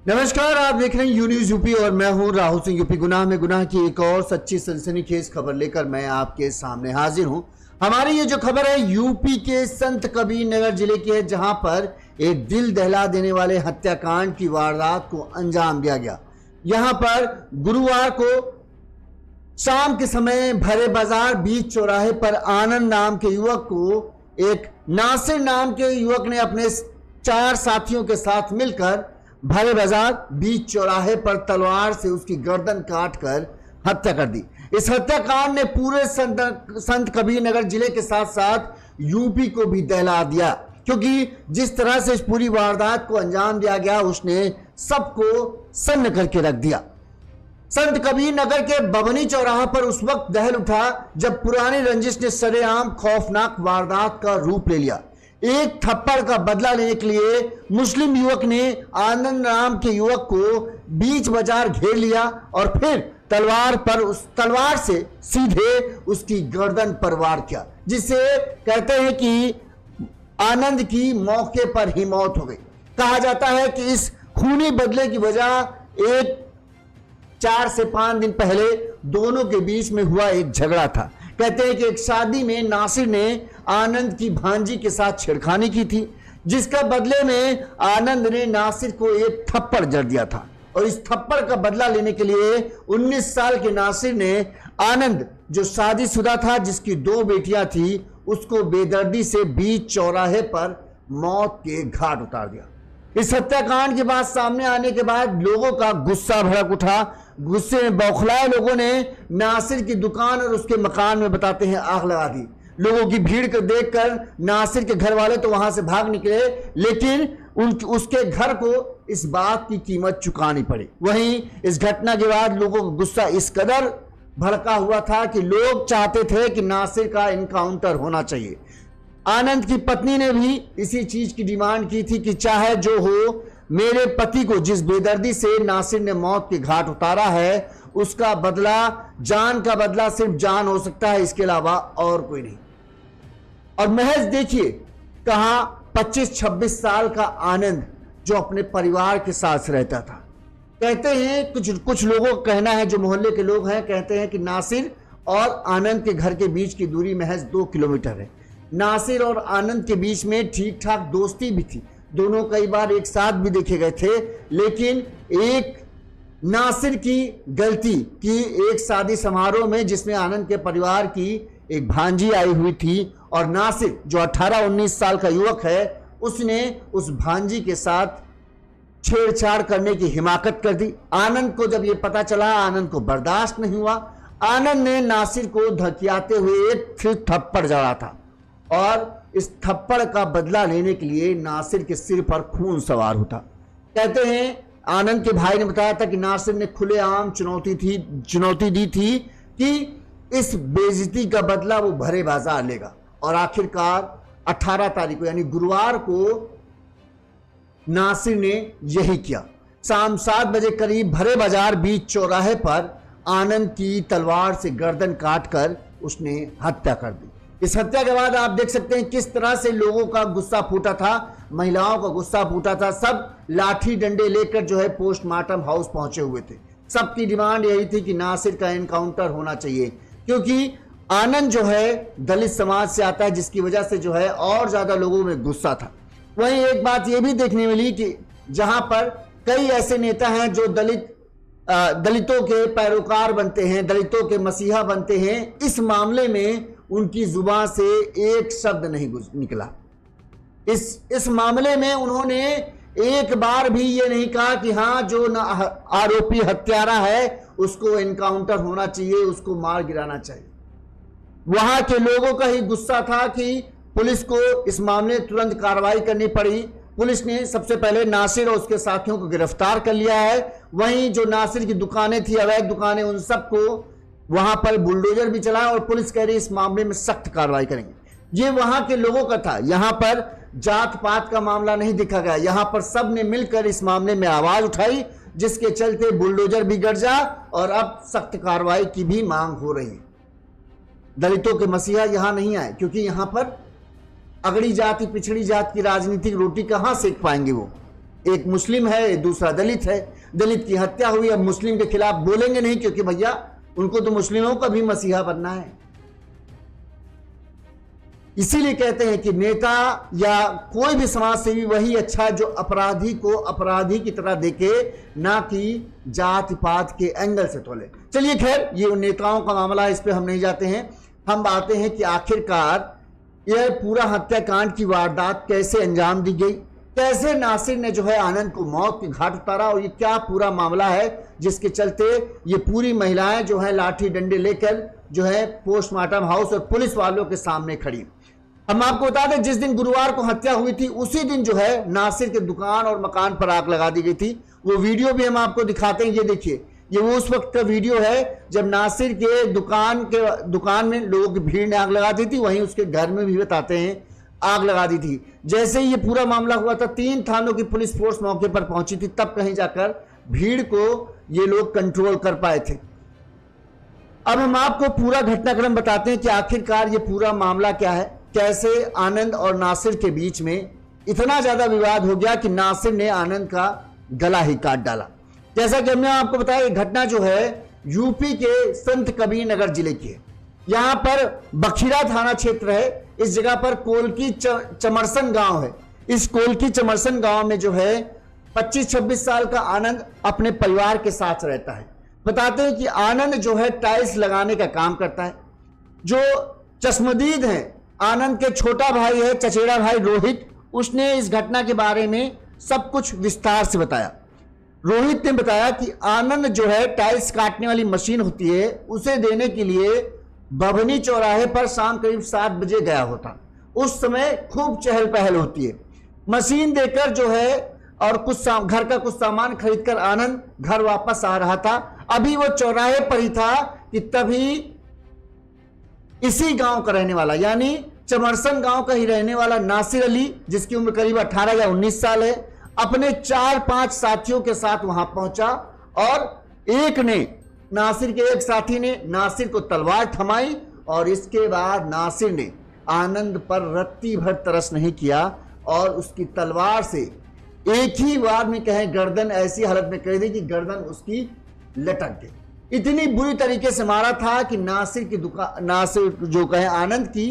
नमस्कार, आप देख रहे हैं यू न्यूज़ यूपी और मैं हूं राहुल सिंह। यूपी गुनाह में गुनाह की एक और सच्ची सनसनीखेज खबर लेकर मैं आपके सामने हाजिर हूं। हमारी ये जो खबर है यूपी के संत कबीर नगर जिले की है, जहां पर एक दिल दहला देने वाले हत्याकांड की वारदात को अंजाम दिया गया। यहां पर गुरुवार को शाम के समय भरे बाजार बीच चौराहे पर आनंद नाम के युवक को एक नासिर नाम के युवक ने अपने 4 साथियों के साथ मिलकर भरे बाजार बीच चौराहे पर तलवार से उसकी गर्दन काटकर हत्या कर दी। इस हत्याकांड ने पूरे संत कबीर नगर जिले के साथ साथ यूपी को भी दहला दिया, क्योंकि जिस तरह से इस पूरी वारदात को अंजाम दिया गया उसने सबको सन्न करके रख दिया। संत कबीर नगर के बबनी चौराहा पर उस वक्त दहल उठा जब पुरानी रंजिश ने सरेआम खौफनाक वारदात का रूप ले लिया। एक थप्पड़ का बदला लेने के लिए मुस्लिम युवक ने आनंद नाम के युवक को बीच बाजार घेर लिया और फिर तलवार से सीधे उसकी गर्दन पर वार किया, जिससे कहते हैं कि आनंद की मौके पर ही मौत हो गई। कहा जाता है कि इस खूनी बदले की वजह एक 4 से 5 दिन पहले दोनों के बीच में हुआ एक झगड़ा था। कहते हैं कि एक शादी में नासिर ने आनंद की भांजी के साथ छेड़खानी की थी, जिसका बदले में आनंद ने नासिर को एक थप्पड़ जड़ दिया था। और इस थप्पड़ का बदला लेने के लिए 19 साल के नासिर ने आनंद, जो शादीशुदा था, जिसकी 2 बेटियां थी, उसको बेदर्दी से बीच चौराहे पर मौत के घाट उतार दिया। इस हत्याकांड की बात सामने आने के बाद लोगों का गुस्सा भड़क उठा। गुस्से में बौखलाए लोगों ने नासिर की दुकान और उसके मकान में बताते हैं आग लगा दी। लोगों की भीड़ को देखकर नासिर के घर वाले तो वहां से भाग निकले, लेकिन उसके घर को इस बात की कीमत चुकानी पड़ी। वहीं इस घटना के बाद लोगों का गुस्सा इस कदर भड़का हुआ था कि लोग चाहते थे कि नासिर का इनकाउंटर होना चाहिए। आनंद की पत्नी ने भी इसी चीज की डिमांड की थी कि चाहे जो हो, मेरे पति को जिस बेदर्दी से नासिर ने मौत के घाट उतारा है, उसका बदला, जान का बदला सिर्फ जान हो सकता है, इसके अलावा और कोई नहीं। और महज देखिए, कहां 25-26 साल का आनंद जो अपने परिवार के साथ रहता था। कहते हैं कुछ लोगों का कहना है, जो मोहल्ले के लोग हैं, कहते हैं कि नासिर और आनंद के घर के बीच की दूरी महज 2 किलोमीटर है। नासिर और आनंद के बीच में ठीक ठाक दोस्ती भी थी, दोनों कई बार एक साथ भी देखे गए थे। लेकिन एक नासिर की गलती कि एक शादी समारोह में जिसमें आनंद के परिवार की एक भांजी आई हुई थी, और नासिर जो 18-19 साल का युवक है, उसने उस भांजी के साथ छेड़छाड़ करने की हिमाकत कर दी। आनंद को जब यह पता चला, आनंद को बर्दाश्त नहीं हुआ। आनंद ने नासिर को धकियाते हुए फिर थप्पड़ जड़ा था, और इस थप्पड़ का बदला लेने के लिए नासिर के सिर पर खून सवार होता। कहते हैं आनंद के भाई ने बताया था कि नासिर ने खुलेआम चुनौती दी थी कि इस बेइज्जती का बदला वो भरे बाजार लेगा। और आखिरकार 18 तारीख को यानी गुरुवार को नासिर ने यही किया। शाम 7 बजे करीब भरे बाजार बीच चौराहे पर आनंद की तलवार से गर्दन काटकर उसने हत्या कर दी। इस हत्या के बाद आप देख सकते हैं किस तरह से लोगों का गुस्सा फूटा था, महिलाओं का गुस्सा फूटा था। सब लाठी डंडे लेकर जो है पोस्टमार्टम हाउस पहुंचे हुए थे। सबकी डिमांड यही थी कि नासिर का एनकाउंटर होना चाहिए, क्योंकि आनंद जो है दलित समाज से आता है, जिसकी वजह से जो है और ज्यादा लोगों में गुस्सा था। वहीं एक बात यह भी देखने मिली कि जहां पर कई ऐसे नेता हैं जो दलितों के पैरोकार बनते हैं, दलितों के मसीहा बनते हैं, इस मामले में उनकी जुबान से एक शब्द नहीं निकला। इस मामले में उन्होंने एक बार भी ये नहीं कहा कि हाँ, जो आरोपी हत्यारा है उसको एनकाउंटर होना चाहिए, उसको मार गिराना चाहिए। वहां के लोगों का ही गुस्सा था कि पुलिस को इस मामले में तुरंत कार्रवाई करनी पड़ी। पुलिस ने सबसे पहले नासिर और उसके साथियों को गिरफ्तार कर लिया है। वहीं जो नासिर की दुकानें थी, अवैध दुकानें, उन सबको वहां पर बुलडोजर भी चला, और पुलिस कह रही इस मामले में सख्त कार्रवाई करेंगे। ये वहां के लोगों का था। यहां पर जात पात का मामला नहीं देखा गया। यहां पर सब ने मिलकर इस मामले में आवाज उठाई, जिसके चलते बुलडोजर भी गरजा और अब सख्त कार्रवाई की भी मांग हो रही है। दलितों के मसीहा यहां नहीं आए, क्योंकि यहां पर अगड़ी जाति पिछड़ी जाति की राजनीतिक रोटी कहां सेक पाएंगे वो। एक मुस्लिम है, दूसरा दलित है, दलित की हत्या हुई, अब मुस्लिम के खिलाफ बोलेंगे नहीं, क्योंकि भैया उनको तो मुस्लिमों का भी मसीहा बनना है। इसीलिए कहते हैं कि नेता या कोई भी समाज सेवी वही अच्छा है जो अपराधी को अपराधी की तरह देखे, ना कि जाति पात के एंगल से तोले। चलिए खैर, ये उन नेताओं का मामला है, इस पे हम नहीं जाते हैं। हम आते हैं कि आखिरकार यह पूरा हत्याकांड की वारदात कैसे अंजाम दी गई, कैसे नासिर ने जो है आनंद को मौत के घाट उतारा, और ये क्या पूरा मामला है जिसके चलते ये पूरी महिलाएं जो है लाठी डंडे लेकर जो है पोस्टमार्टम हाउस और पुलिस वालों के सामने खड़ी। हम आपको बता दें, जिस दिन गुरुवार को हत्या हुई थी उसी दिन जो है नासिर के दुकान और मकान पर आग लगा दी गई थी। वो वीडियो भी हम आपको दिखाते हैं, ये देखिए, ये वो उस वक्त का वीडियो है जब नासिर के दुकान में लोगों की भीड़ ने आग लगा दी थी, वहीं उसके घर में भी बताते हैं आग लगा दी थी। जैसे ही ये पूरा मामला हुआ था, 3 थानों की पुलिस फोर्स मौके पर पहुंची थी, तब कहीं जाकर भीड़ को ये लोग कंट्रोल कर पाए थे। अब हम आपको पूरा घटनाक्रम बताते हैं कि आखिरकार ये पूरा मामला क्या है, कैसे आनंद और नासिर के बीच में इतना ज्यादा विवाद हो गया कि नासिर ने आनंद का गला ही काट डाला। जैसा कि हमने आपको बताया, ये घटना जो है यूपी के संत कबीर नगर जिले की है। यहां पर बखीरा थाना क्षेत्र है। इस जगह पर कोलकी चमरसन गांव है। इस कोलकी चमरसन गांव में जो है 25-26 साल का आनंद अपने परिवार के साथ रहता है। बताते हैं कि आनंद जो है टाइल्स लगाने का काम करता है। जो चश्मदीद है, आनंद के छोटा भाई है, चचेरा भाई रोहित, उसने इस घटना के बारे में सब कुछ विस्तार से बताया। रोहित ने बताया कि आनंद जो है टाइल्स काटने वाली मशीन होती है, उसे देने के लिए बभनी चौराहे पर शाम करीब 7 बजे गया होता। उस समय खूब चहल पहल होती है। मशीन देकर जो है और कुछ घर का कुछ सामान खरीदकर आनंद घर वापस आ रहा था। अभी वो चौराहे पर ही था कि तभी इसी गांव का रहने वाला, यानी चमरसन गांव का ही रहने वाला नासिर अली, जिसकी उम्र करीब 18 या 19 साल है, अपने 4-5 साथियों के साथ वहां पहुंचा और नासिर के एक साथी ने नासिर को तलवार थमाई और इसके बाद नासिर ने आनंद पर रत्ती भर तरस नहीं किया और उसकी तलवार से एक ही बार में कहें गर्दन ऐसी हालत में कर दी कि गर्दन उसकी लटक गई। इतनी बुरी तरीके से मारा था कि नासिर जो कहे आनंद की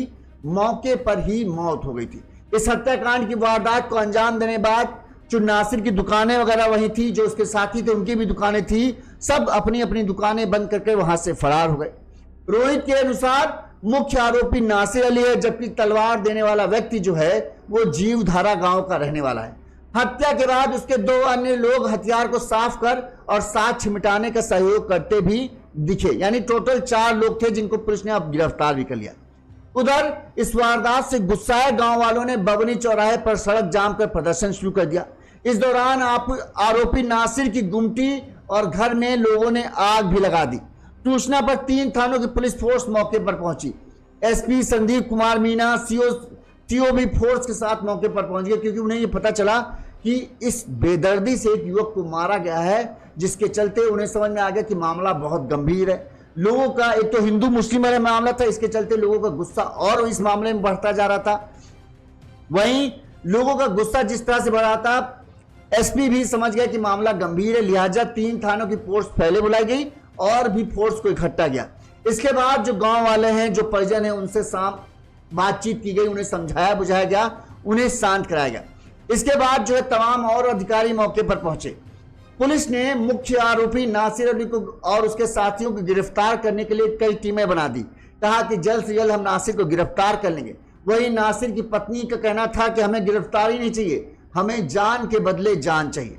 मौके पर ही मौत हो गई थी। इस हत्याकांड की वारदात को अंजाम देने बाद जो नासिर की दुकानें वगैरह वहीं थी, जो उसके साथी थे उनकी भी दुकानें थी, सब अपनी अपनी दुकानें बंद करके वहां से फरार हो गए। रोहित के अनुसार मुख्य आरोपी नासिर अली है, जबकि तलवार देने वाला व्यक्ति जो है वो जीवधारा गांव का रहने वाला है। हत्या के बाद उसके 2 अन्य लोग हथियार को साफ कर और साक्ष्य मिटाने का सहयोग करते भी दिखे, यानी टोटल 4 लोग थे जिनको पुलिस ने अब गिरफ्तार भी कर लिया। उधर इस वारदात से गुस्साए गांव वालों ने बबनी चौराहे पर सड़क जाम कर प्रदर्शन शुरू कर दिया। इस दौरान आरोपी नासिर की गुमटी और घर में लोगों ने आग भी लगा दी। सूचना पर 3 थानों की पुलिस फोर्स मौके पर पहुंची। एसपी संदीप कुमार मीना सीओ भी फोर्स के साथ मौके पर पहुंच गए, क्योंकि उन्हें यह पता चला कि इस बेदर्दी से एक युवक को मारा गया है, जिसके चलते उन्हें समझ में आ गया कि मामला बहुत गंभीर है। लोगों का एक तो हिंदू मुस्लिम वाला मामला था, इसके चलते लोगों का गुस्सा और इस मामले में बढ़ता जा रहा था। वहीं लोगों का गुस्सा जिस तरह से बढ़ा था, एसपी भी समझ गया कि मामला गंभीर है, लिहाजा 3 थानों की फोर्स पहले बुलाई गई और भी फोर्स को इकट्ठा किया। इसके बाद जो गांव वाले हैं, जो परिजन हैं, उनसे बातचीत की गई, उन्हें समझाया बुझाया गया, उन्हें शांत कराया गया। इसके बाद जो है तमाम और अधिकारी मौके पर पहुंचे। पुलिस ने मुख्य आरोपी नासिर अली को और उसके साथियों को गिरफ्तार करने के लिए कई टीमें बना दी। कहा कि जल्द से जल्द हम नासिर को गिरफ्तार कर लेंगे। वहीं नासिर की पत्नी का कहना था कि हमें गिरफ्तारी नहीं चाहिए, हमें जान के बदले जान चाहिए।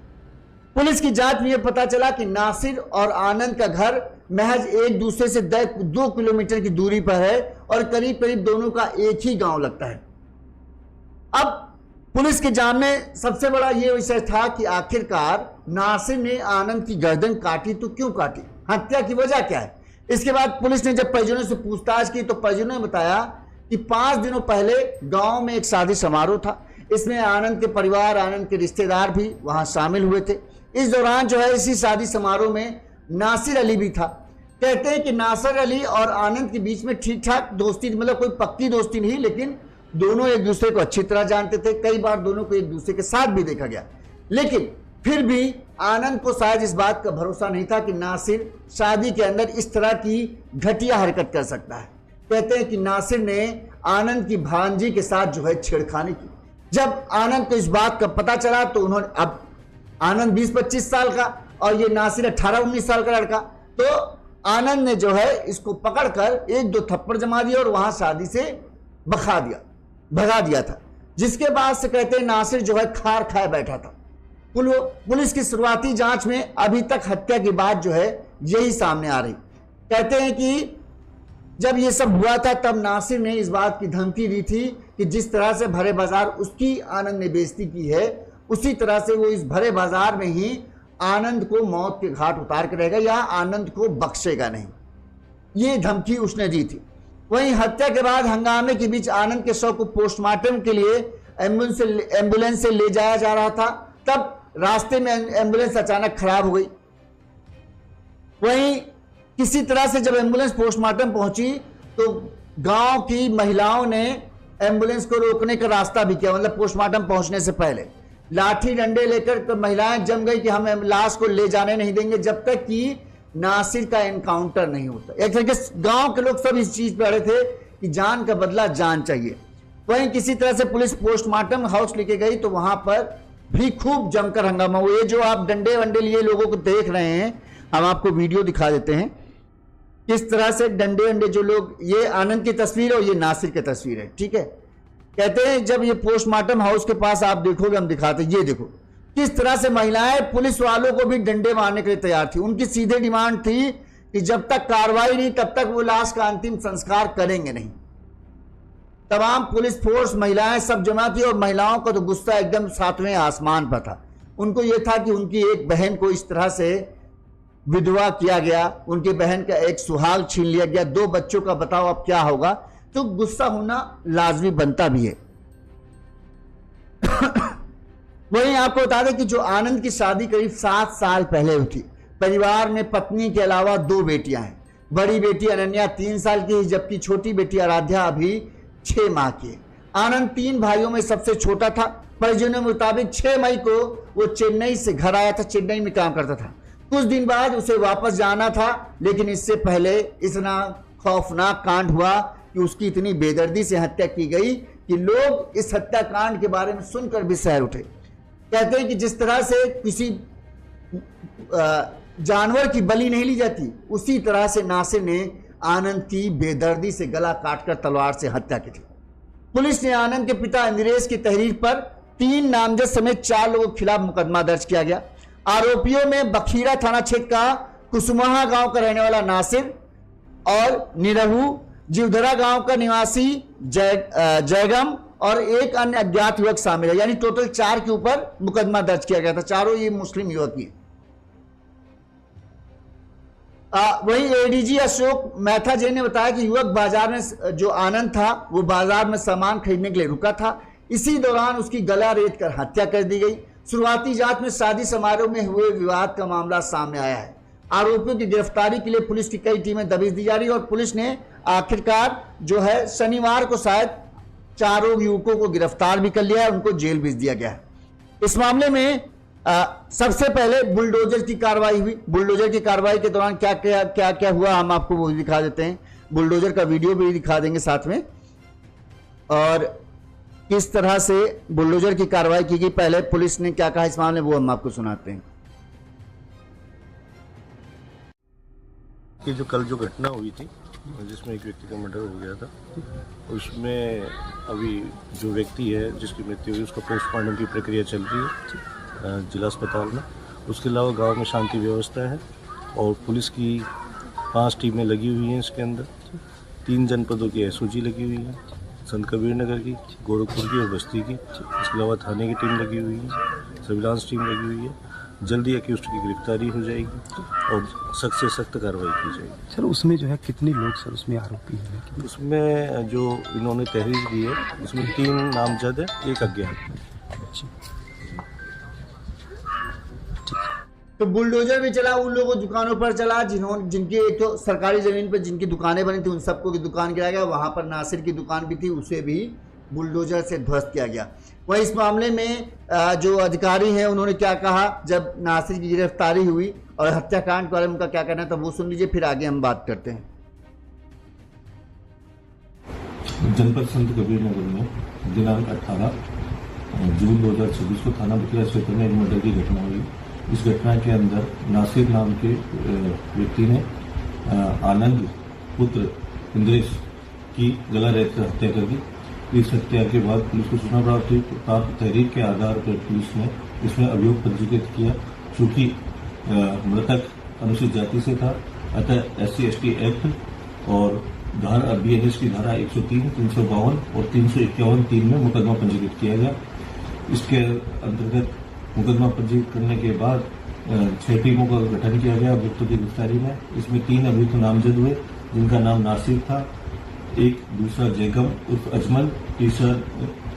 पुलिस की जांच में यह पता चला कि नासिर और आनंद का घर महज एक दूसरे से 2 किलोमीटर की दूरी पर है और करीब करीब दोनों का एक ही गांव लगता है। अब पुलिस के जांच में सबसे बड़ा यह विषय था कि आखिरकार नासिर ने आनंद की गर्दन काटी तो क्यों काटी, हत्या की वजह क्या है। इसके बाद पुलिस ने जब परिजनों से पूछताछ की तो परिजनों ने बताया कि 5 दिनों पहले गांव में एक शादी समारोह था। इसमें आनंद के परिवार, आनंद के रिश्तेदार भी वहां शामिल हुए थे। इस दौरान जो है इसी शादी समारोह में नासिर अली भी था। कहते हैं कि नासिर अली और आनंद के बीच में ठीक ठाक दोस्ती, मतलब कोई पक्की दोस्ती नहीं, लेकिन दोनों एक दूसरे को अच्छी तरह जानते थे। कई बार दोनों को एक दूसरे के साथ भी देखा गया, लेकिन फिर भी आनंद को शायद इस बात का भरोसा नहीं था कि नासिर शादी के अंदर इस तरह की घटिया हरकत कर सकता है। कहते हैं कि नासिर ने आनंद की भांजी के साथ जो है छेड़खानी की। जब आनंद को इस बात का पता चला तो उन्होंने, अब आनंद 20-25 साल का और ये नासिर 18-19 साल का लड़का, तो आनंद ने जो है इसको पकड़कर 1-2 थप्पड़ जमा दिया और वहां शादी से भगा दिया था। जिसके बाद से कहते हैं नासिर जो है खार खाए बैठा था। पुलिस की शुरुआती जांच में अभी तक हत्या की बात जो है यही सामने आ रही। कहते हैं कि जब ये सब हुआ था तब नासिर ने इस बात की धमकी दी थी कि जिस तरह से भरे बाजार उसकी आनंद ने बेइज्जती की है, उसी तरह से वो इस भरे बाजार में ही आनंद को मौत के घाट उतार कर रहेगा या आनंद को बख्शेगा नहीं, ये धमकी उसने दी थी। वहीं हत्या के बाद हंगामे के बीच आनंद के शव को पोस्टमार्टम के लिए एम्बुलेंस से ले जाया जा रहा था, तब रास्ते में एम्बुलेंस अचानक खराब हो गई। वहीं किसी तरह से जब एम्बुलेंस पोस्टमार्टम पहुंची तो गांव की महिलाओं ने एम्बुलेंस को रोकने का रास्ता भी किया, मतलब पोस्टमार्टम पहुंचने से पहले लाठी डंडे लेकर तो महिलाएं जम गई कि हम लाश को ले जाने नहीं देंगे जब तक कि नासिर का एनकाउंटर नहीं होता। एक तरीके से गांव के लोग सब इस चीज पे अड़े थे कि जान का बदला जान चाहिए। वहीं किसी तरह से पुलिस पोस्टमार्टम हाउस लेके गई तो वहां पर भी खूब जमकर हंगामा हुआ। ये जो आप डंडे वंडे लिए लोगों को देख रहे हैं, हम आपको वीडियो दिखा देते हैं किस तरह से डंडे वंडे जो लोग, ये आनंद की तस्वीर है और ये नासिर की तस्वीर है, ठीक है। कहते हैं जब ये पोस्टमार्टम हाउस के पास आप देखोगे, हम दिखाते, ये देखो किस तरह से महिलाएं पुलिस वालों को भी डंडे मारने के लिए तैयार थी। उनकी सीधे डिमांड थी कि जब तक कार्रवाई नहीं तब तक वो लाश का अंतिम संस्कार करेंगे नहीं। तमाम पुलिस फोर्स, महिलाएं सब जमा थी और महिलाओं का तो गुस्सा एकदम 7वें आसमान पर था। उनको यह था कि उनकी एक बहन को इस तरह से विधवा किया गया, उनकी बहन का एक सुहाग छीन लिया गया, 2 बच्चों का बताओ अब क्या होगा। तो गुस्सा होना लाजमी बनता भी है। वहीं आपको बता दें कि जो आनंद की शादी करीब 7 साल पहले हुई थी। परिवार में पत्नी के अलावा 2 बेटियां हैं। बड़ी बेटी अनन्या 3 साल की, जबकि छोटी बेटी आराध्या अभी 6 माह की है। आनंद 3 भाइयों में सबसे छोटा था। परिजनों के मुताबिक 6 मई को वो चेन्नई से घर आया था, चेन्नई में काम करता था। कुछ दिन बाद उसे वापस जाना था, लेकिन इससे पहले इतना खौफनाक कांड हुआ कि उसकी इतनी बेदर्दी से हत्या की गई कि लोग इस हत्याकांड के बारे में सुनकर भी सहर उठे। कहते हैं कि जिस तरह से किसी जानवर की बलि नहीं ली जाती, उसी तरह से नासिर ने आनंद की बेदर्दी से गला काटकर तलवार से हत्या की थी। पुलिस ने आनंद के पिता इंद्रेश की तहरीर पर 3 नामजद समेत 4 लोगों के खिलाफ मुकदमा दर्ज किया गया। आरोपियों में बखीरा थाना क्षेत्र का कुसुमहा गांव का रहने वाला नासिर और निरहू, जीवधरा गांव का निवासी जयगम और एक अन्य अज्ञात युवक शामिल है। यानी टोटल 4 के ऊपर मुकदमा दर्ज किया गया था। चारों ये मुस्लिम युवक ही। वहीं एडीजी अशोक मैथाजे ने बताया कि युवक बाजार में, जो आनंद था वो बाजार में सामान खरीदने के लिए रुका था। इसी दौरान उसकी गला रेत कर हत्या कर दी गई। शुरुआती जांच में शादी समारोह में हुए विवाद का मामला सामने आया है। आरोपियों की गिरफ्तारी के लिए पुलिस की कई टीमें दबिश दी जा रही है और पुलिस ने आखिरकार जो है शनिवार को शायद 4 युवकों को गिरफ्तार भी कर लिया है, उनको जेल भेज दिया गया है। इस मामले में सबसे पहले बुलडोजर की कार्रवाई हुई। बुलडोजर की कार्रवाई के दौरान क्या हुआ हम आपको वो दिखा देते हैं। बुलडोजर का वीडियो भी दिखा देंगे साथ में, और किस तरह से बुलडोजर की कार्रवाई की गई, पहले पुलिस ने क्या कहा इस मामले में वो हम आपको सुनाते हैं। कि जो कल जो घटना हुई थी जिसमें एक व्यक्ति का मर्डर हो गया था, उसमें अभी जो व्यक्ति है जिसकी मृत्यु हुई उसका पोस्टमार्टम की प्रक्रिया चल रही है जिला अस्पताल में। उसके अलावा गांव में शांति व्यवस्था है और पुलिस की 5 टीमें लगी हुई हैं। इसके अंदर 3 जनपदों की एसओजी लगी हुई है, संत कबीर नगर की, गोरखपुर की और बस्ती की। इसके अलावा थाने की टीम लगी हुई है, सर्विलांस टीम लगी हुई है। जल्दी अक्यूज्ड की गिरफ्तारी हो जाएगी और सख्त से सख्त कार्रवाई की जाएगी। सर उसमें जो है कितने लोग सर उसमें आरोपी हैं? उसमें जो इन्होंने तहरीर दी है उसमें 3 नामजद है, 1 अज्ञात है। तो बुलडोजर भी चला, उन लोगों दुकानों पर चला जिनकी एक तो सरकारी जमीन पर जिनकी दुकानें बनी थी उन सबको की दुकान गिराया गया। वहां पर नासिर की दुकान भी थी, उसे भी बुलडोजर से ध्वस्त किया गया। वहीं इस मामले में जो अधिकारी हैं उन्होंने क्या कहा जब नासिर की गिरफ्तारी हुई और हत्याकांड के बारे में उनका क्या कहना है, तो वो सुन लीजिए, फिर आगे हम बात करते हैं। जनपद संत कबीर नगर में दिनांक 18 जून 2026 को थाना बतिया क्षेत्र में एक मर्डर की घटना हुई। इस घटना के अंदर नासिर नाम के व्यक्ति ने आनंद पुत्र इंद्रेश की गला रेत कर हत्या कर दी। इस हत्या के बाद पुलिस को सूचना प्राप्त हुई। प्राप्त तहरीर के आधार पर पुलिस ने इसमें अभियोग पंजीकृत किया। चूंकि मृतक अनुसूचित जाति से था, अतः SC/ST एक्ट और धारा BNS की धारा 103, 352 और 351(3) में मुकदमा पंजीकृत किया गया। इसके अंतर्गत मुकदमा पंजीकृत करने के बाद 6 टीमों का गठन किया गया अभियुक्तों की गिरफ्तारी में। इसमें 3 अभियुक्त नामजद हुए जिनका नाम नासिर था, एक दूसरा जैगम उर्फ अजमल, तीसरा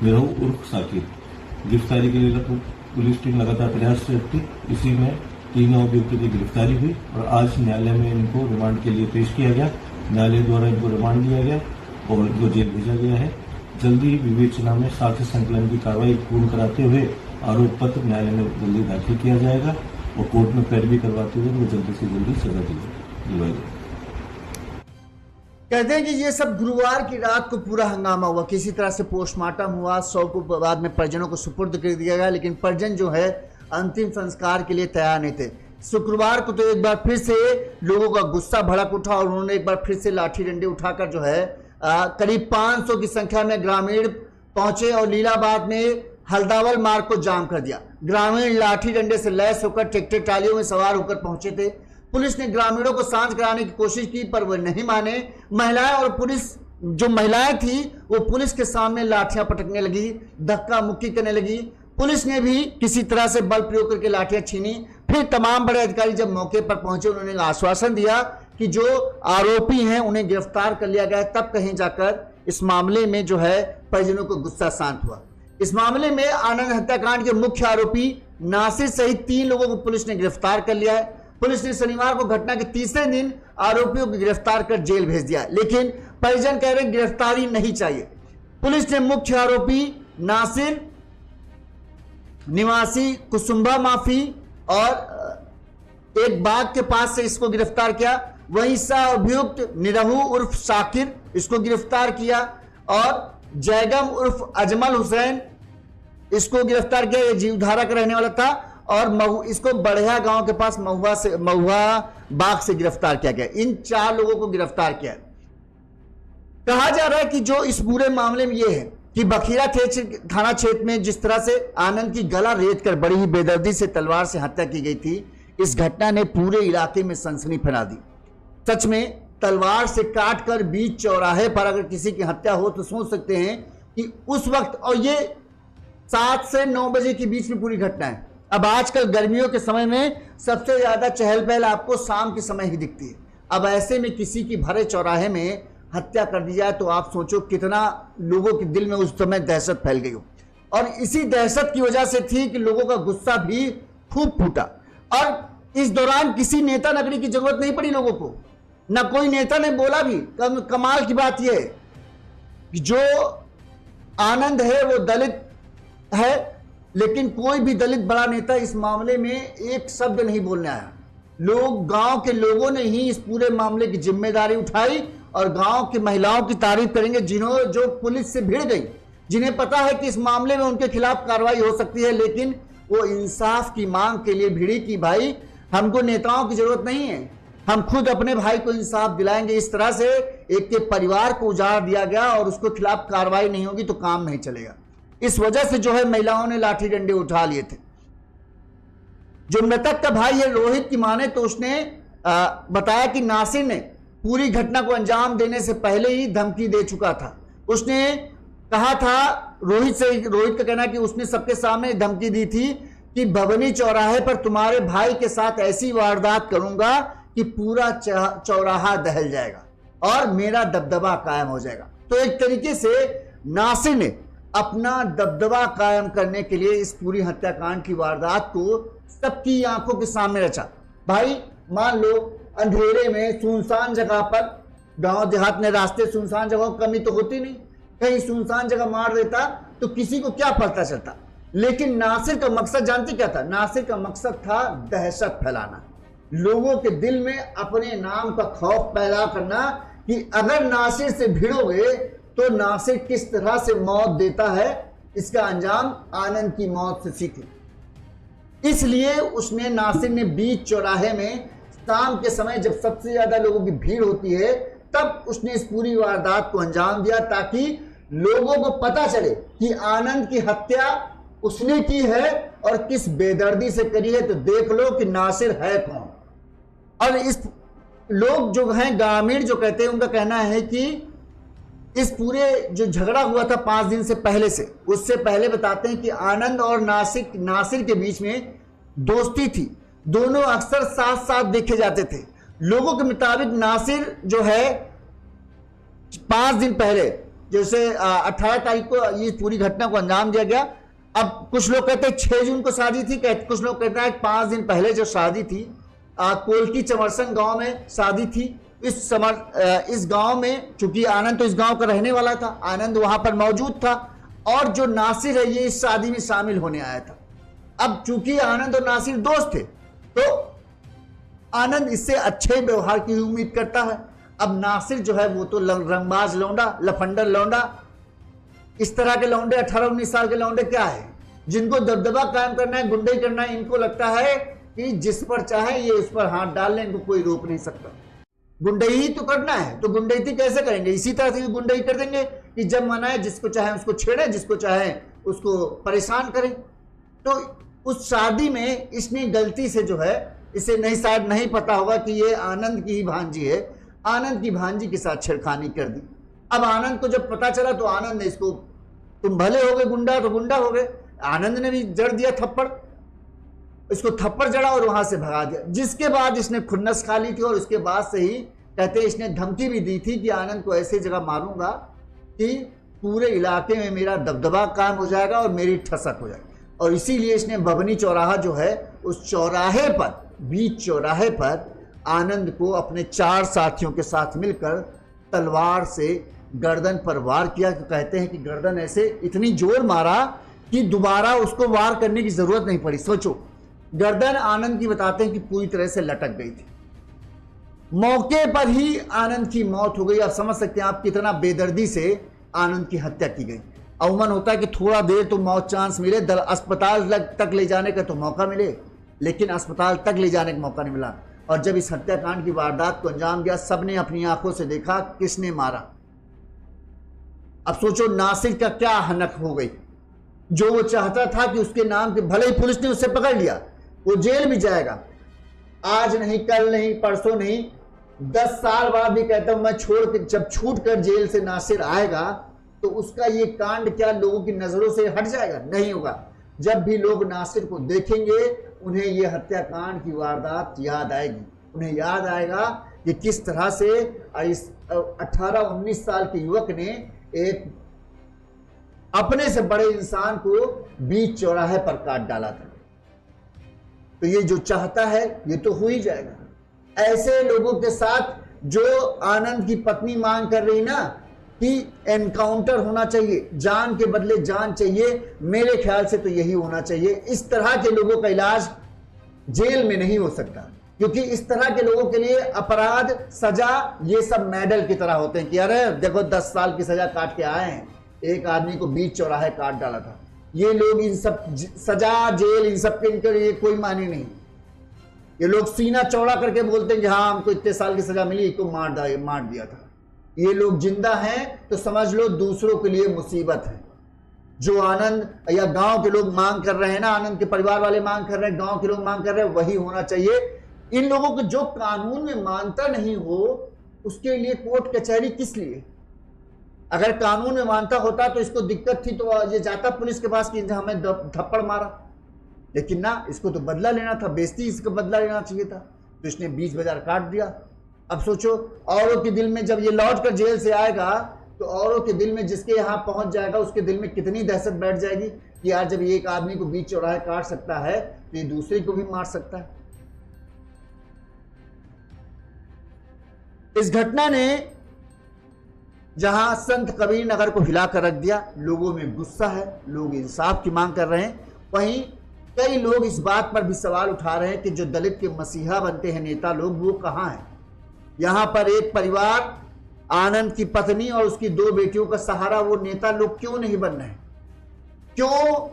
निरहू उर्फ साकिर। गिरफ्तारी के लिए पुलिस टीम लगातार प्रयासरत थी। इसी में 3 अभियुक्तों की गिरफ्तारी हुई और आज न्यायालय में इनको रिमांड के लिए पेश किया गया। न्यायालय द्वारा इनको रिमांड दिया गया और इनको जेल भेजा गया है। जल्दी ही विवेचना में साक्ष्य संकलन की कार्रवाई पूर्ण कराते हुए आरोप पत्र न्यायालय में जल्दी दाखिल किया जाएगा और कोर्ट में पैरवी करवाते हुए उनको जल्दी से जल्दी सजा दिलवाई जाएगी। कहते हैं कि ये सब गुरुवार की रात को पूरा हंगामा हुआ, किसी तरह से पोस्टमार्टम हुआ, 100 को बाद में परिजनों को सुपुर्द कर दिया गया, लेकिन परिजन जो है अंतिम संस्कार के लिए तैयार नहीं थे। शुक्रवार को तो एक बार फिर से लोगों का गुस्सा भड़क उठा और उन्होंने एक बार फिर से लाठी डंडे उठाकर जो है करीब 500 की संख्या में ग्रामीण पहुंचे और लीलाबाद में हल्दावल मार्ग को जाम कर दिया। ग्रामीण लाठी डंडे से लैस होकर ट्रैक्टर ट्रालियों में सवार होकर पहुंचे थे। पुलिस ने ग्रामीणों को शांत कराने की कोशिश की पर वह नहीं माने। महिलाएं और पुलिस, जो महिलाएं थी वो पुलिस के सामने लाठियां पटकने लगी, धक्का मुक्की करने लगी। पुलिस ने भी किसी तरह से बल प्रयोग करके लाठियां छीनी। फिर तमाम बड़े अधिकारी जब मौके पर पहुंचे उन्होंने आश्वासन दिया कि जो आरोपी हैं उन्हें गिरफ्तार कर लिया गया। तब कहीं जाकर इस मामले में जो है परिजनों को गुस्सा शांत हुआ। इस मामले में आनंद हत्याकांड के मुख्य आरोपी नासिर सहित 3 लोगों को पुलिस ने गिरफ्तार कर लिया है। पुलिस ने शनिवार को घटना के तीसरे दिन आरोपियों को गिरफ्तार कर जेल भेज दिया, लेकिन परिजन कह रहे गिरफ्तारी नहीं चाहिए। पुलिस ने मुख्य आरोपी नासिर निवासी कुसुम्बा माफी और एक बाग के पास से इसको गिरफ्तार किया। वहीं सह अभियुक्त निरहू उर्फ साकिर इसको गिरफ्तार किया और जैगम उर्फ अजमल हुसैन इसको गिरफ्तार किया। ये जीवधारा का रहने वाला था और इसको बढ़िया गांव के पास महुआ बाग से गिरफ्तार किया गया। इन 4 लोगों को गिरफ्तार किया। कहा जा रहा है कि जो इस पूरे मामले में ये है कि बखीरा थाना क्षेत्र में जिस तरह से आनंद की गला रेत कर बड़ी ही बेदर्दी से तलवार से हत्या की गई थी, इस घटना ने पूरे इलाके में सनसनी फैला दी। सच में तलवार से काट कर बीच चौराहे पर अगर किसी की हत्या हो तो सोच सकते हैं कि उस वक्त, और ये 7 से 9 बजे के बीच में पूरी घटना है। अब आजकल गर्मियों के समय में सबसे ज्यादा चहल पहल आपको शाम के समय ही दिखती है। अब ऐसे में किसी की भरे चौराहे में हत्या कर दी जाए तो आप सोचो कितना लोगों के दिल में उस समय दहशत फैल गई हो। और इसी दहशत की वजह से थी कि लोगों का गुस्सा भी खूब फूटा। और इस दौरान किसी नेता नगरी की जरूरत नहीं पड़ी लोगों को, ना कोई नेता ने बोला भी। कमाल की बात यह है कि जो आनंद है वो दलित है, लेकिन कोई भी दलित बड़ा नेता इस मामले में एक शब्द नहीं बोलने आया। लोग, गांव के लोगों ने ही इस पूरे मामले की जिम्मेदारी उठाई और गांव की महिलाओं की तारीफ करेंगे जो पुलिस से भिड़ गई, जिन्हें पता है कि इस मामले में उनके खिलाफ कार्रवाई हो सकती है, लेकिन वो इंसाफ की मांग के लिए भिड़ी कि भाई हमको नेताओं की जरूरत नहीं है, हम खुद अपने भाई को इंसाफ दिलाएंगे। इस तरह से एक के परिवार को उजाड़ दिया गया और उसके खिलाफ कार्रवाई नहीं होगी तो काम नहीं चलेगा। इस वजह से जो है महिलाओं ने लाठी डंडे उठा लिए थे। जो मृतक का भाई है रोहित की माने तो उसने बताया कि नासिर ने पूरी घटना को अंजाम देने से पहले ही धमकी दे चुका था। उसने कहा था, रोहित का कहना कि उसने सबके सामने धमकी दी थी कि भवनी चौराहे पर तुम्हारे भाई के साथ ऐसी वारदात करूंगा कि पूरा चौराहा दहल जाएगा और मेरा दबदबा कायम हो जाएगा। तो एक तरीके से नासिर ने अपना दबदबा कायम करने के लिए इस पूरी हत्याकांड की वारदात को सबकी आंखों के सामने रचा। भाई मान लो अंधेरे में सुनसान जगह पर, गांव देहात में रास्ते सुनसान जगह कमी तो होती नहीं, कहीं सुनसान जगह मार देता तो किसी को क्या पता चलता। लेकिन नासिर का मकसद जानते क्या था? नासिर का मकसद था दहशत फैलाना, लोगों के दिल में अपने नाम का खौफ पैदा करना कि अगर नासिर से भिड़ोगे तो नासिर किस तरह से मौत देता है, इसका अंजाम आनंद की मौत से सीखे। इसलिए उसने, नासिर ने बीच चौराहे में शाम के समय जब सबसे ज्यादा लोगों की भीड़ होती है तब उसने इस पूरी वारदात को अंजाम दिया ताकि लोगों को पता चले कि आनंद की हत्या उसने की है और किस बेदर्दी से करी है। तो देख लो कि नासिर है कौन। और इस लोग जो हैं ग्रामीण जो कहते हैं, उनका कहना है कि इस पूरे जो झगड़ा हुआ था 5 दिन से पहले से, उससे पहले बताते हैं कि आनंद और नासिर के बीच में दोस्ती थी, दोनों अक्सर साथ साथ देखे जाते थे। लोगों के मुताबिक नासिर जो है 5 दिन पहले, जैसे 18 तारीख को ये पूरी घटना को अंजाम दिया गया। अब कुछ लोग कहते हैं 6 जून को शादी थी, कुछ लोग कहते हैं 5 दिन पहले जो शादी थी कोलकी चमरसन गांव में शादी थी। इस गांव में, चूंकि आनंद तो इस गांव का रहने वाला था, आनंद वहां पर मौजूद था और जो नासिर है ये इस शादी में शामिल होने आया था। अब चूंकि आनंद और नासिर दोस्त थे तो आनंद इससे अच्छे व्यवहार की उम्मीद करता है। अब नासिर जो है वो तो रंगबाज लौंडा, लफंडर लौंडा, इस तरह के लौंडे 18-19 साल के लौंडे क्या है, जिनको दबदबा कायम करना है, गुंडई करना है। इनको लगता है कि जिस पर चाहे ये उस पर हाथ डाल लें, इनको कोई रोक नहीं सकता। गुंडई ही तो करना है, तो गुंडई कैसे करेंगे? इसी तरह से गुंडई कर देंगे कि जब मनाए जिसको चाहे उसको छेड़े, जिसको चाहे उसको परेशान करें। तो उस शादी में इसने गलती से जो है, इसे नहीं शायद नहीं पता होगा कि ये आनंद की ही भांजी है, आनंद की भांजी के साथ छेड़खानी कर दी। अब आनंद को जब पता चला तो आनंद ने इसको, तुम भले हो गए गुंडा तो गुंडा हो गए, आनंद ने भी जड़ दिया थप्पड़, इसको थप्पड़ जड़ा और वहां से भगा दिया। जिसके बाद इसने खुन्नस खा ली थी और उसके बाद से ही कहते इसने धमकी भी दी थी कि आनंद को ऐसी जगह मारूंगा कि पूरे इलाके में मेरा दबदबा कायम हो जाएगा और मेरी ठसक हो जाएगी। और इसीलिए इसने बबनी चौराहा जो है उस चौराहे पर, बीच चौराहे पर आनंद को अपने 4 साथियों के साथ मिलकर तलवार से गर्दन पर वार किया। तो कहते हैं कि गर्दन ऐसे इतनी जोर मारा कि दोबारा उसको वार करने की जरूरत नहीं पड़ी। सोचो, गर्दन आनंद की बताते हैं कि पूरी तरह से लटक गई थी। मौके पर ही आनंद की मौत हो गई। आप समझ सकते हैं आप कितना बेदर्दी से आनंद की हत्या की गई। अमूमन होता है कि थोड़ा देर तो मौत चांस मिले, अस्पताल तक ले जाने का तो मौका मिले, लेकिन अस्पताल तक ले जाने का मौका नहीं मिला। और जब इस हत्याकांड की वारदात को अंजाम दिया, सबने अपनी आंखों से देखा किसने मारा। अब सोचो नासिर का क्या हनक हो गई, जो वो चाहता था कि उसके नाम के, भले ही पुलिस ने उसे पकड़ लिया, वो जेल भी जाएगा, आज नहीं, कल नहीं, परसों नहीं, 10 साल बाद भी कहता हूं मैं छोड़ के, जब छूट कर जेल से नासिर आएगा तो उसका ये कांड क्या लोगों की नजरों से हट जाएगा? नहीं होगा। जब भी लोग नासिर को देखेंगे उन्हें ये हत्याकांड की वारदात याद आएगी, उन्हें याद आएगा कि किस तरह से इस 18-19 साल के युवक ने एक अपने से बड़े इंसान को बीच चौराहे पर काट डाला था। तो ये जो चाहता है ये तो हो ही जाएगा। ऐसे लोगों के साथ जो आनंद की पत्नी मांग कर रही ना कि एनकाउंटर होना चाहिए, जान के बदले जान चाहिए, मेरे ख्याल से तो यही होना चाहिए। इस तरह के लोगों का इलाज जेल में नहीं हो सकता, क्योंकि इस तरह के लोगों के लिए अपराध, सजा, ये सब मेडल की तरह होते हैं कि अरे देखो 10 साल की सजा काट के आए हैं, एक आदमी को बीच चौराहे काट डाला था। ये लोग इन सब सजा, जेल, इन सब के इनके लिए कोई मानी नहीं। ये लोग सीना चौड़ा करके बोलते हैं कि हाँ हमको इतने साल की सजा मिली, इसको मार दिया था। ये लोग जिंदा हैं तो समझ लो दूसरों के लिए मुसीबत है। जो आनंद या गांव के लोग मांग कर रहे हैं ना, आनंद के परिवार वाले मांग कर रहे हैं, गांव के लोग मांग कर रहे हैं, वही होना चाहिए। इन लोगों को जो कानून में मानता नहीं हो उसके लिए कोर्ट कचहरी किस लिए? अगर कानून में मानता होता तो इसको दिक्कत थी तो ये जाता पुलिस के पास कि हमें थप्पड़ मारा, लेकिन ना, इसको तो बदला लेना था, बेइज्जती इसको बदला लेना चाहिए था, तो इसने बीच बाजार काट दिया। अब सोचो औरों के दिल में, जब ये लौट कर जेल से आएगा तो औरों के दिल में, जिसके यहाँ पहुंच जाएगा उसके दिल में कितनी दहशत बैठ जाएगी कि यार जब एक आदमी को बीच चौराहे काट सकता है तो ये दूसरे को भी मार सकता है। इस घटना ने जहां संत कबीर नगर को हिलाकर रख दिया, लोगों में गुस्सा है, लोग इंसाफ की मांग कर रहे हैं। वहीं कई लोग इस बात पर भी सवाल उठा रहे हैं कि जो दलित के मसीहा बनते हैं नेता लोग, वो कहां हैं। यहां पर एक परिवार, आनंद की पत्नी और उसकी 2 बेटियों का सहारा वो नेता लोग क्यों नहीं बन रहे? क्यों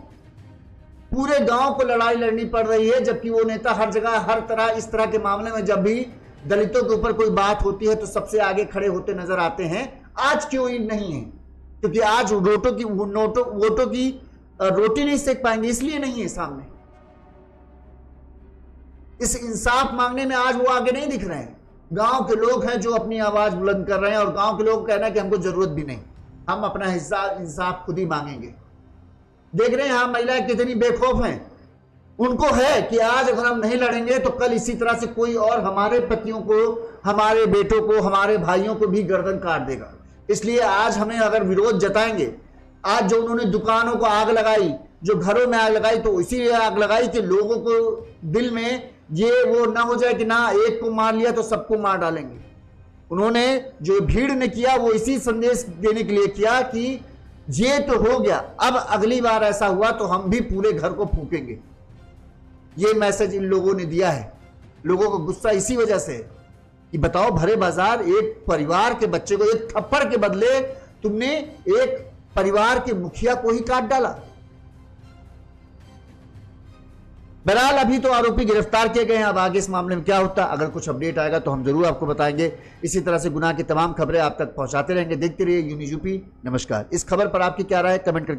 पूरे गांव को लड़ाई लड़नी पड़ रही है, जबकि वो नेता हर जगह हर तरह इस तरह के मामले में जब भी दलितों के ऊपर कोई बात होती है तो सबसे आगे खड़े होते नजर आते हैं। आज क्यों नहीं है? क्योंकि आज वोटों की रोटी नहीं सेक पाएंगे, इसलिए नहीं है सामने। इस इंसाफ मांगने में आज वो आगे नहीं दिख रहे हैं। गांव के लोग हैं जो अपनी आवाज बुलंद कर रहे हैं और गांव के लोग कहना है कि हमको जरूरत भी नहीं, हम अपना हिस्सा इंसाफ खुद ही मांगेंगे। देख रहे हैं यहां महिलाएं कितनी बेखौफ हैं। उनको है कि आज अगर हम नहीं लड़ेंगे तो कल इसी तरह से कोई और हमारे पतियों को, हमारे बेटों को, हमारे भाइयों को भी गर्दन काट देगा। इसलिए आज हमें अगर विरोध जताएंगे, आज जो उन्होंने दुकानों को आग लगाई, जो घरों में आग लगाई, तो इसीलिए आग लगाई कि लोगों को दिल में ये वो ना हो जाए कि ना एक को मार लिया तो सबको मार डालेंगे। उन्होंने जो भीड़ ने किया वो इसी संदेश देने के लिए किया कि ये तो हो गया, अब अगली बार ऐसा हुआ तो हम भी पूरे घर को फूकेंगे। ये मैसेज इन लोगों ने दिया है। लोगों को गुस्सा इसी वजह से है कि बताओ, भरे बाजार एक परिवार के बच्चे को एक थप्पड़ के बदले तुमने एक परिवार के मुखिया को ही काट डाला। बहरहाल अभी तो आरोपी गिरफ्तार किए गए हैं। अब आगे इस मामले में क्या होता है, अगर कुछ अपडेट आएगा तो हम जरूर आपको बताएंगे। इसी तरह से गुनाह की तमाम खबरें आप तक पहुंचाते रहेंगे। देखते रहिए यूनिज़ यूपी। नमस्कार। इस खबर पर आपकी क्या राय है, कमेंट करके